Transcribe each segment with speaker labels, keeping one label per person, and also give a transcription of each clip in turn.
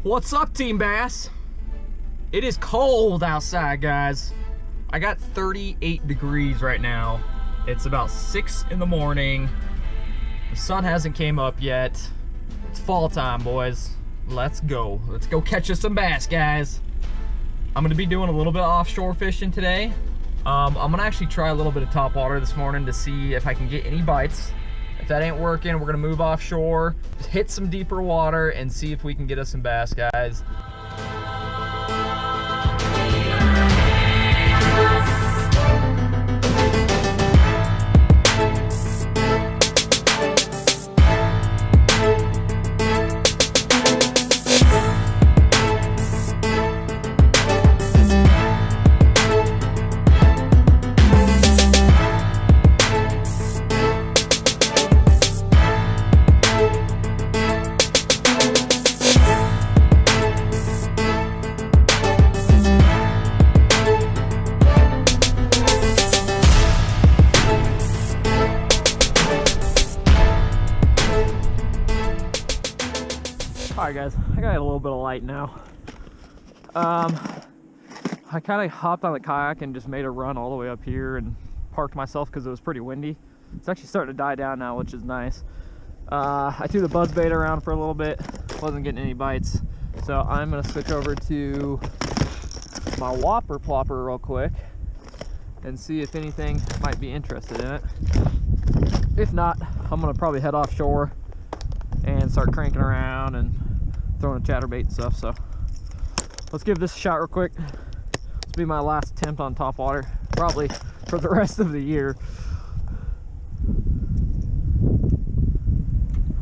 Speaker 1: What's up, Team Bass? It is cold outside, guys. I got 38 degrees right now. It's about 6 in the morning. The sun hasn't came up yet. It's fall time, boys. Let's go. Let's go catch us some bass, guys. I'm gonna be doing a little bit of offshore fishing today. I'm gonna actually try a little bit of top water this morning to see if I can get any bites. If that ain't working, we're gonna move offshore, hit some deeper water, and see if we can get us some bass, guys. Alright guys, I got a little bit of light now. I kind of hopped on the kayak and just made a run all the way up here and parked myself because it was pretty windy. It's actually starting to die down now, which is nice. I threw the buzzbait around for a little bit, wasn't getting any bites. So I'm going to switch over to my whopper plopper real quick and see if anything might be interested in it. If not, I'm going to probably head offshore and start cranking around and throwing a chatterbait and stuff. So let's give this a shot real quick. This will be my last attempt on top water, probably for the rest of the year.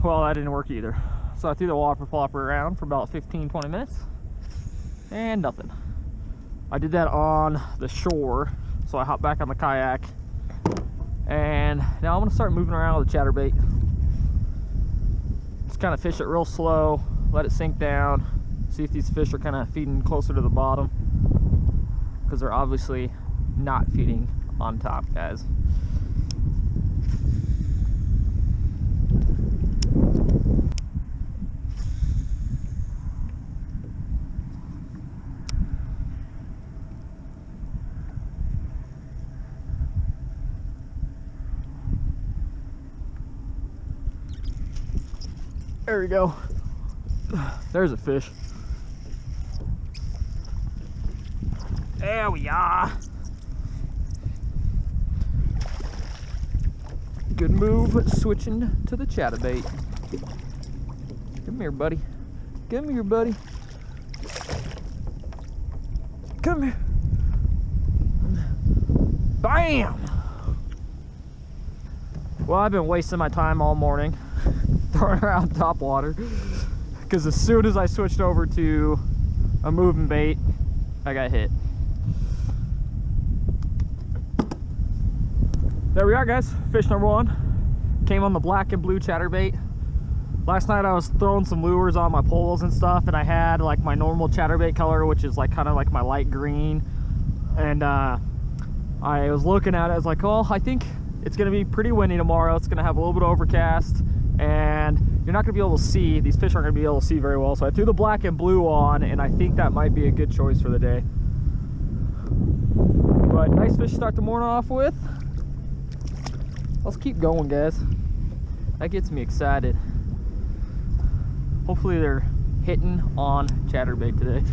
Speaker 1: Well, that didn't work either. So I threw the whopper plopper around for about 15-20 minutes and nothing. I did that on the shore, so I hopped back on the kayak and now I'm gonna start moving around with the chatterbait. Just kind of fish it real slow, let it sink down, see if these fish are kind of feeding closer to the bottom, because they're obviously not feeding on top, guys. There we go. There's a fish. There we are. Good move, switching to the chatterbait. Come here, buddy. Come here, buddy. Come here. Bam! Well, I've been wasting my time all morning throwing around top water, because as soon as I switched over to a moving bait, I got hit. There we are, guys. Fish number one came on the black and blue chatterbait. Last night I was throwing some lures on my poles and stuff, and I had like my normal chatterbait color, which is like kind of like my light green, and I was looking at it. I was like, oh, I think it's gonna be pretty windy tomorrow. It's gonna have a little bit of overcast, and you're not gonna be able to see, these fish aren't gonna be able to see very well. So I threw the black and blue on, and I think that might be a good choice for the day. But nice fish to start the morning off with. Let's keep going, guys. That gets me excited. Hopefully they're hitting on chatterbait today.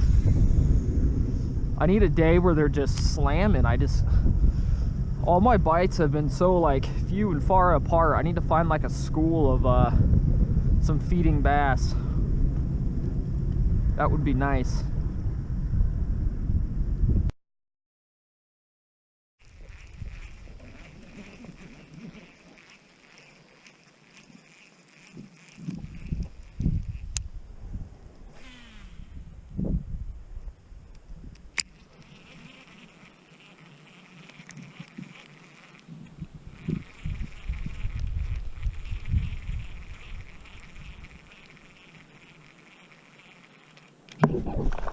Speaker 1: I need a day where they're just slamming. All my bites have been so like few and far apart. I need to find like a school of some feeding bass. That would be nice.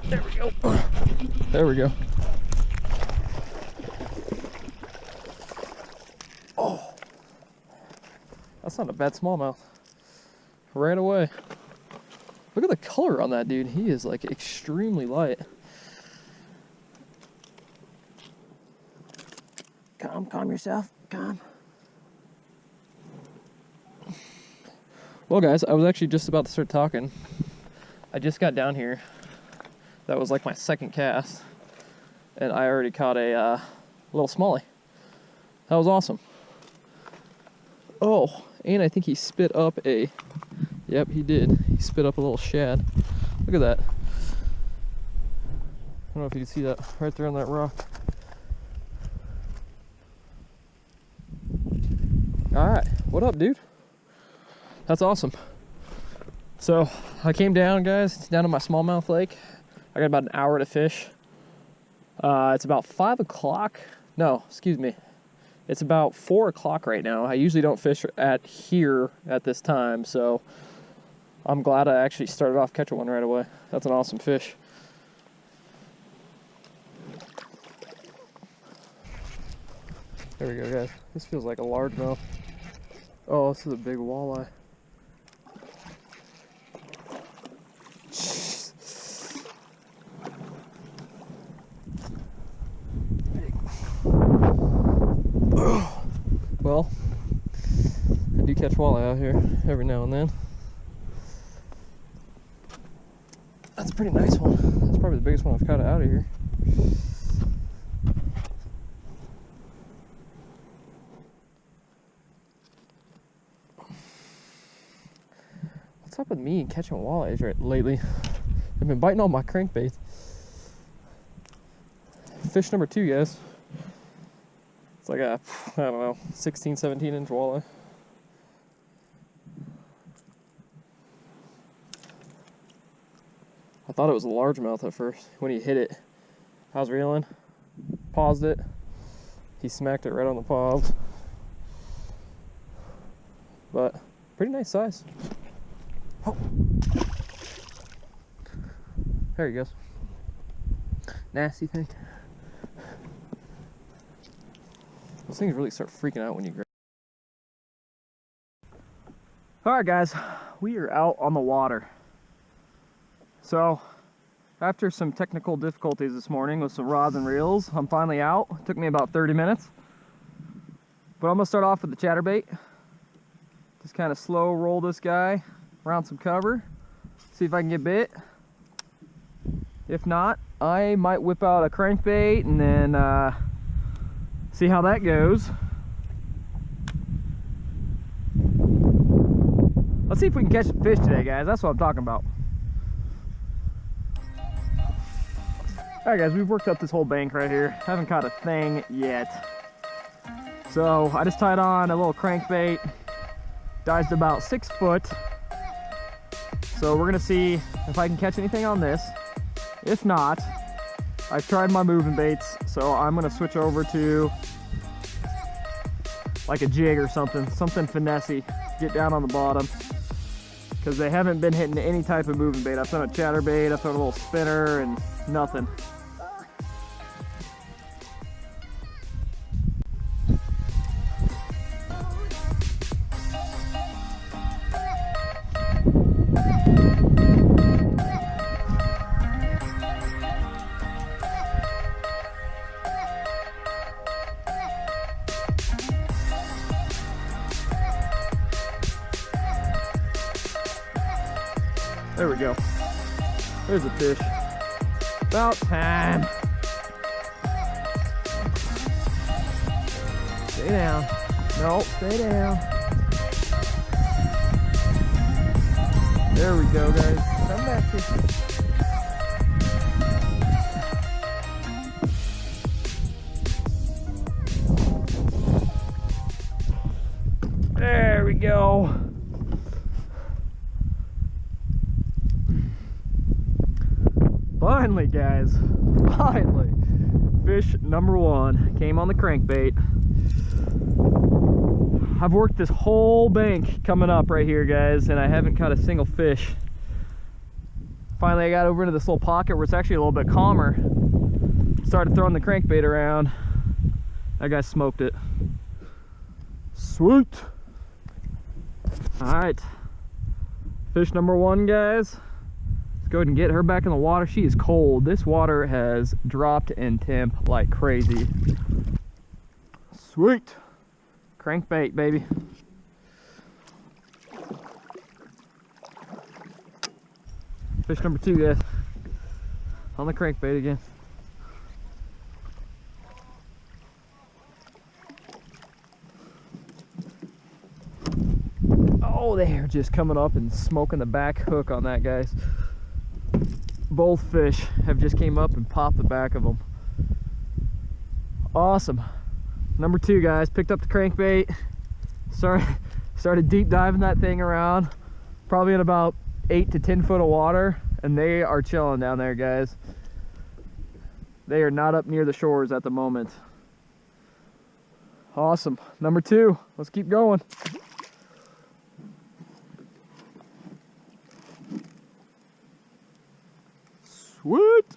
Speaker 1: There we go. There we go. Oh, that's not a bad smallmouth. Right away. Look at the color on that dude. He is like extremely light. Calm yourself, calm. Well guys, I was actually just about to start talking. I just got down here. That was like my second cast. And I already caught a little smallie. That was awesome. Oh, and I think he spit up a, yep, he did. He spit up a little shad. Look at that. I don't know if you can see that right there on that rock. All right, what up, dude? That's awesome. So I came down, guys, down to my smallmouth lake. I got about an hour to fish. It's about 5 o'clock. No, excuse me. It's about 4 o'clock right now. I usually don't fish at here at this time, so I'm glad I actually started off catching one right away. That's an awesome fish. There we go, guys. This feels like a largemouth. Oh, this is a big walleye. Well, I do catch walleye out here every now and then. That's a pretty nice one. That's probably the biggest one I've caught out of here. What's up with me and catching walleyes lately? I've been biting all my crankbaits. Fish number 2, guys. It's like a, I don't know, 16, 17 inch walleye. I thought it was a largemouth at first. When he hit it, I was reeling, paused it, he smacked it right on the pause. But pretty nice size. Oh. There he goes. Nasty thing. Those things really start freaking out when you grab. Alright guys, we are out on the water. So, after some technical difficulties this morning with some rods and reels, I'm finally out. It took me about 30 minutes. But I'm going to start off with the chatterbait. Just kind of slow roll this guy around some cover. See if I can get bit. If not, I might whip out a crankbait and then see how that goes. Let's see if we can catch some fish today, guys. That's what I'm talking about. Alright guys, we've worked up this whole bank right here. Haven't caught a thing yet. So I just tied on a little crankbait. Dived about 6 foot. So we're gonna see if I can catch anything on this. If not, I've tried my moving baits, so I'm gonna switch over to like a jig or something finessey. Get down on the bottom, because they haven't been hitting any type of moving bait. I've thrown a chatterbait, I've thrown a little spinner, and nothing. There we go. There's a fish. About time. Stay down. No, stay down. There we go, guys. Come back here. There we go. Finally, guys, finally, fish number 1 came on the crankbait. I've worked this whole bank coming up right here, guys, and I haven't caught a single fish. Finally, I got over into this little pocket where it's actually a little bit calmer. Started throwing the crankbait around. That guy smoked it. Sweet. All right, fish number 1, guys. go ahead and get her back in the water. She is cold. This water has dropped in temp like crazy. Sweet. Crankbait, baby. Fish number 2, guys. On the crankbait again. Oh, they're just coming up and smoking the back hook on that, guys. Both fish have just came up and popped the back of them. Awesome. Number 2, guys, picked up the crankbait. Started deep diving that thing around, probably in about 8 to 10 foot of water, and they are chilling down there, guys. They are not up near the shores at the moment. Awesome. Number 2, let's keep going. Sweet.